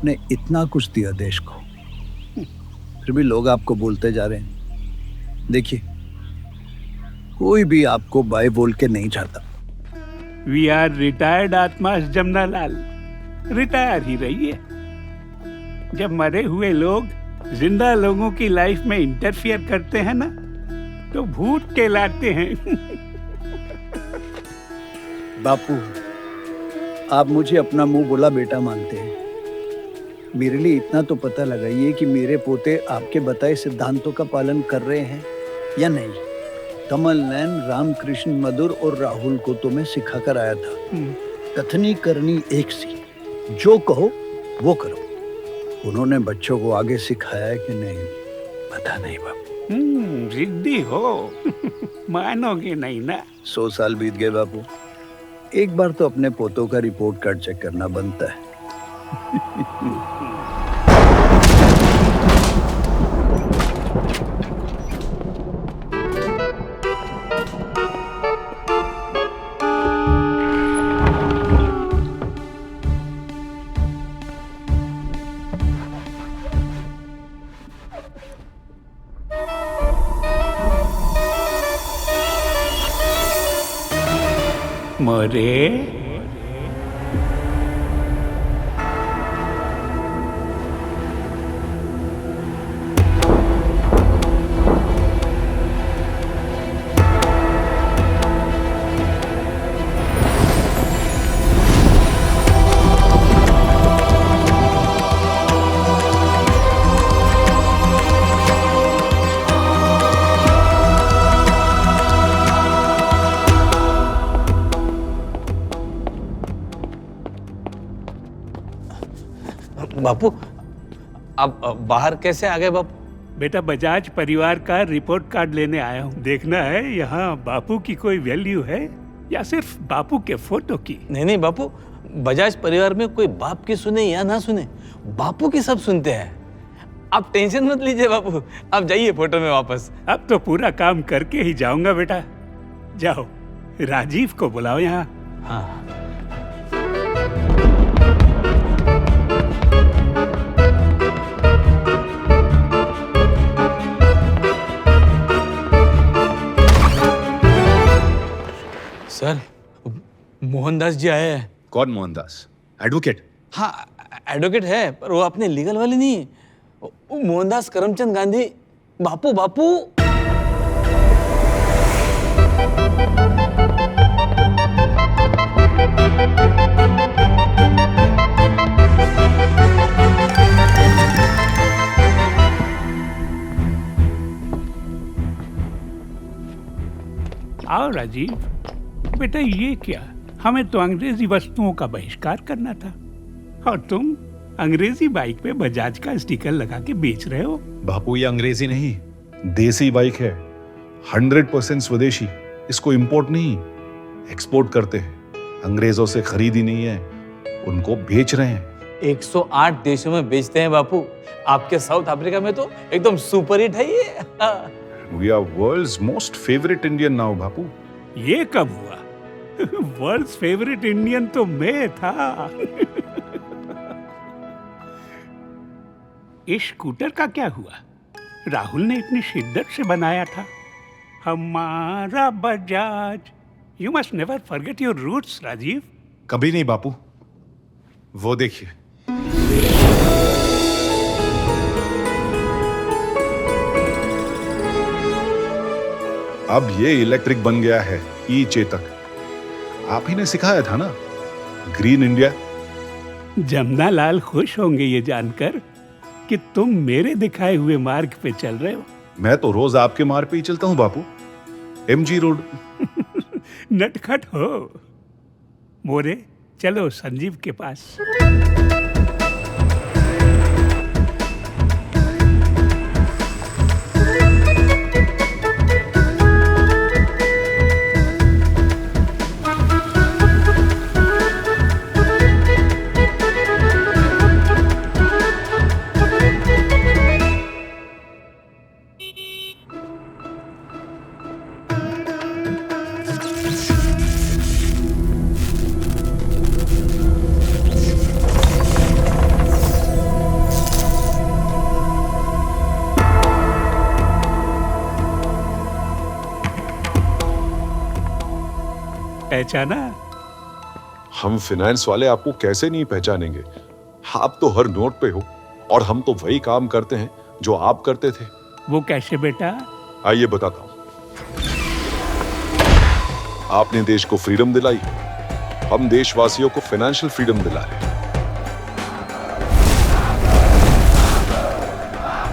आपने इतना कुछ दिया देश को, फिर भी लोग आपको बोलते जा रहे हैं। देखिए, कोई भी आपको बाय बोल के नहीं चाहता। वी आर रिटायर्ड आत्मास जमनालाल, रिटायर ही रहिए। जब मरे हुए लोग जिंदा लोगों की लाइफ में इंटरफियर करते हैं ना, तो भूत कहलाते हैं। बापू, आप मुझे अपना मुंह बोला बेटा मानते हैं। मेरे लिए इतना तो पता लगाइए कि मेरे पोते आपके बताए सिद्धांतों का पालन कर रहे हैं या नहीं। कमल नैन, रामकृष्ण, मधुर और राहुल को तो मैं सिखा कर आया था, कथनी करनी एक सी, जो कहो वो करो। उन्होंने बच्चों को आगे सिखाया कि नहीं, पता नहीं बापू। जिद्दी हो। मानोगे नहीं ना। 100 साल बीत गए बापू, एक बार तो अपने पोतों का रिपोर्ट कार्ड चेक करना बनता है। मोरे, बापू, आप बाहर कैसे आ गए बापू? बेटा बजाज परिवार का रिपोर्ट कार्ड लेने आया हूँ। देखना है यहाँ बापू की कोई वैल्यू है या सिर्फ बापू के फोटो की। नहीं बापू, बजाज परिवार में कोई बाप की सुने या ना सुने, बापू की सब सुनते हैं। आप टेंशन मत लीजिए बापू, आप जाइए फोटो में वापस। अब तो पूरा काम करके ही जाऊंगा बेटा। जाओ, राजीव को बुलाओ यहाँ। हाँ। सर, मोहनदास जी आए हैं। कौन मोहनदास? एडवोकेट? हाँ, एडवोकेट है, पर वो अपने लीगल वाले नहीं है। वो मोहनदास करमचंद गांधी। बापू बापू। आओ राजीव। बेटा ये क्या, हमें तो अंग्रेजी वस्तुओं का बहिष्कार करना था और तुम अंग्रेजी बाइक पे बजाज का स्टिकर लगा के बेच रहे हो। बापू, ये अंग्रेजी नहीं, देसी बाइक है, 100% स्वदेशी। इसको इंपोर्ट नहीं, एक्सपोर्ट करते हैं। अंग्रेजों से खरीदी नहीं है, उनको बेच रहे हैं। 108 देशों में बेचते हैं बापू। आपके साउथ अफ्रीका में तो एकदम सुपर हिट है ये। We are world's most favorite Indian now, बापू। ये कब हुआ? वर्ल्ड्स फेवरेट इंडियन तो मैं था। इस स्कूटर का क्या हुआ? राहुल ने इतनी शिद्दत से बनाया था। हमारा Bajaj. You must never forget your roots Rajiv. कभी नहीं बापू। वो देखिए, अब ये इलेक्ट्रिक बन गया है, ई चेतक। आप ही ने सिखाया था ना, ग्रीन इंडिया। जमनालाल खुश होंगे ये जानकर कि तुम मेरे दिखाए हुए मार्ग पे चल रहे हो। मैं तो रोज आपके मार्ग पे ही चलता हूँ बापू, MG रोड। नटखट हो। मोरे, चलो संजीव के पास। पहचाना? हम फाइनेंस वाले आपको कैसे नहीं पहचानेंगे? आप तो हर नोट पे हो और हम तो वही काम करते हैं जो आप करते थे। वो कैसे बेटा? आइए बताता हूं। आपने देश को फ्रीडम दिलाई, हम देशवासियों को फाइनेंशियल फ्रीडम दिला रहे हैं।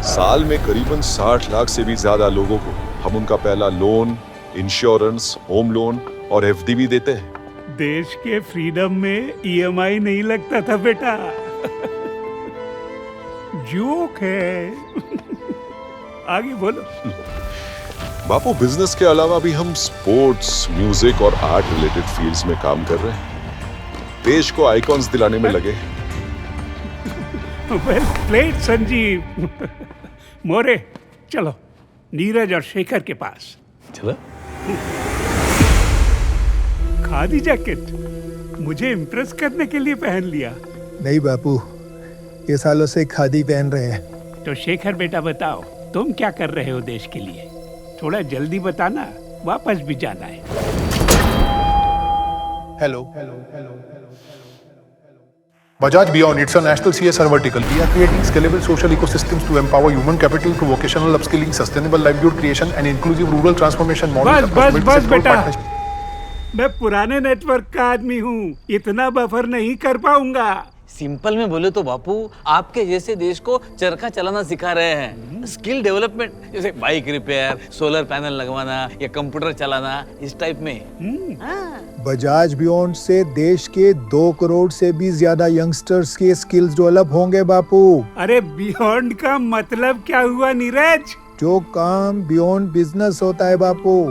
साल में करीबन 60 लाख से भी ज्यादा लोगों को हम उनका पहला लोन, इंश्योरेंस, होम लोन और एफडी भी देते हैं। देश के फ्रीडम में ईएमआई नहीं लगता था बेटा। जोक है। आगे बोलो। बापू, बिजनेस के अलावा भी हम स्पोर्ट्स, म्यूजिक और आर्ट रिलेटेड फील्ड्स में काम कर रहे हैं। देश को आइकॉन्स दिलाने में लगे हैं। Well played Sanjeev. मोरे, चलो नीरज और शेखर के पास। चलो। खादी जैकेट मुझे इम्प्रेस करने के लिए पहन लिया। नहीं बापू, ये सालों से खादी पहन रहे हैं। तो शेखर बेटा बताओ, तुम क्या कर रहे हो देश के लिए? थोड़ा जल्दी बताना, वापस भी जाना है। Hello. Bajaj Beyond, it's a national CSR vertical. We are creating scalable social ecosystems to empower human capital through vocational upskilling, sustainable livelihood creation and inclusive rural transformation models. बस बेटा, मैं पुराने नेटवर्क का आदमी हूँ, इतना बफर नहीं कर पाऊंगा। सिंपल में बोले तो बापू, आपके जैसे देश को चरखा चलाना सिखा रहे हैं। स्किल डेवलपमेंट, जैसे बाइक रिपेयर, सोलर पैनल लगवाना या कंप्यूटर चलाना, इस टाइप में। बजाज बियॉन्ड से देश के 2 करोड़ से भी ज्यादा यंगस्टर्स के स्किल्स डेवलप होंगे बापू। अरे बियॉन्ड का मतलब क्या हुआ नीरज? जो काम बियॉन्ड बिजनेस होता है बापू,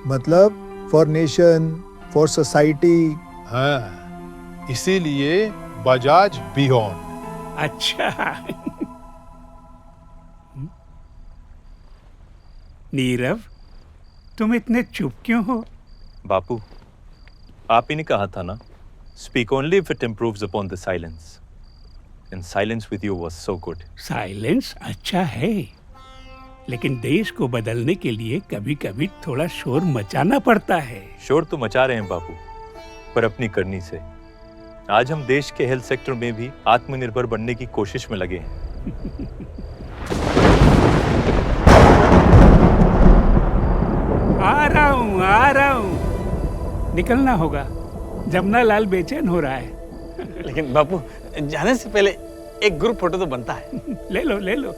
मतलब फॉर नेशन, फॉर सोसाइटी। हाँ, इसीलिए बजाज बियॉन्ड। अच्छा। नीरव, तुम इतने चुप क्यों हो? बापू, आप ही ने कहा था ना, speak only if it improves upon the silence, and silence with you was so good. Silence अच्छा है, लेकिन देश को बदलने के लिए कभी कभी थोड़ा शोर मचाना पड़ता है। शोर तो मचा रहे हैं बापू, पर अपनी करनी से। आज हम देश के हेल्थ सेक्टर में भी आत्मनिर्भर बनने की कोशिश में लगे हैं। आ रहा हूँ। निकलना होगा, जमुना लाल बेचैन हो रहा है। लेकिन बापू, जाने से पहले एक ग्रुप फोटो तो बनता है। ले लो।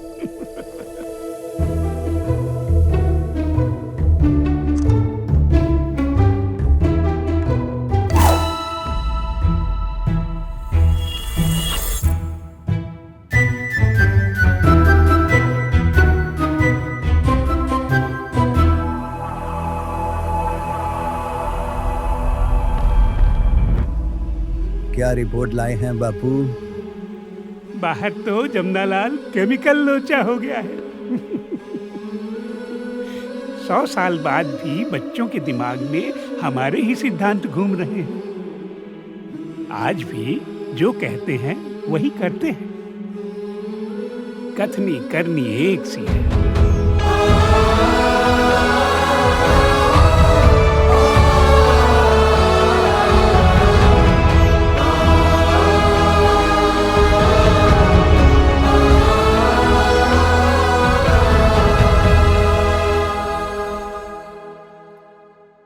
क्या रिपोर्ट लाए हैं बापू? बाहर तो जमुनालाल केमिकल लोचा हो गया है। 100 साल बाद भी बच्चों के दिमाग में हमारे ही सिद्धांत घूम रहे हैं। आज भी जो कहते हैं वही करते हैं। कथनी करनी एक सी है।